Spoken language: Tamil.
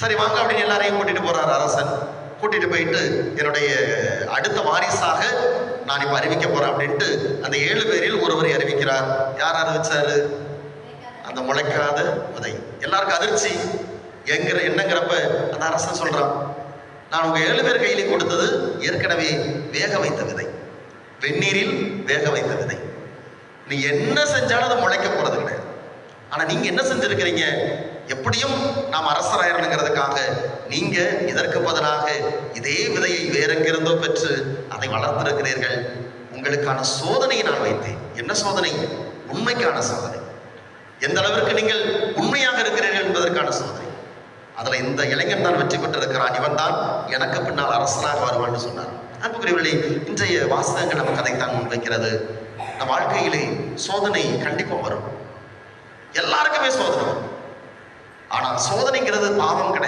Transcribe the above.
சரி வாங்க அப்படின்னு எல்லாரையும் கூட்டிட்டு போறார் அரசன். கூட்டிட்டு போயிட்டு என்னுடைய அடுத்த வாரிசாக நான் இப்ப அறிவிக்க போறேன் அப்படின்ட்டு அந்த 7 பேரில் ஒருவரை அறிவிக்கிறார். யார் அறிவிச்சாரு? அந்த முளைக்காத விதை. எல்லாருக்கும் அதிர்ச்சி என்னங்கிறப்ப அந்த அரசன் சொல்றான், நான் உங்க 7 பேர் கையிலே கொடுத்தது ஏற்கனவே வேக வைத்த விதை, வெந்நீரில் வேக வைத்த விதை. நீ என்ன செஞ்சாலும் அதை முளைக்க போறது கிடையாது. ஆனா நீங்க என்ன செஞ்சிருக்கிறீங்க, எப்படியும் நாம் அரசராயிருங்கிறதுக்காக நீங்க இதற்கு பதிலாக இதே விதையை வேறெங்கிருந்தோ பெற்று அதை வளர்த்திருக்கிறீர்கள். உங்களுக்கான சோதனையை நான் வைத்தேன். என்ன சோதனை? உண்மைக்கான சோதனை. எந்த அளவிற்கு நீங்கள் உண்மையாக இருக்கிறீர்கள் என்பதற்கான சோதனை. அதுல இந்த இளைஞன் தான் வெற்றி பெற்றிருக்கிறான், இவன் தான் எனக்கு பின்னால் அரசனாக வருவான்னு சொன்னார். அன்புக்குரியவர்களே, இன்றைய வாசகங்கள் நமக்கு அதைத்தான் முன்வைக்கிறது. நம் வாழ்க்கையிலே சோதனை கண்டிப்பா வரும், எல்லாருக்குமே சோதனை வரும். ஆனால் சோதனைங்கிறது பாவம் கிடையாது.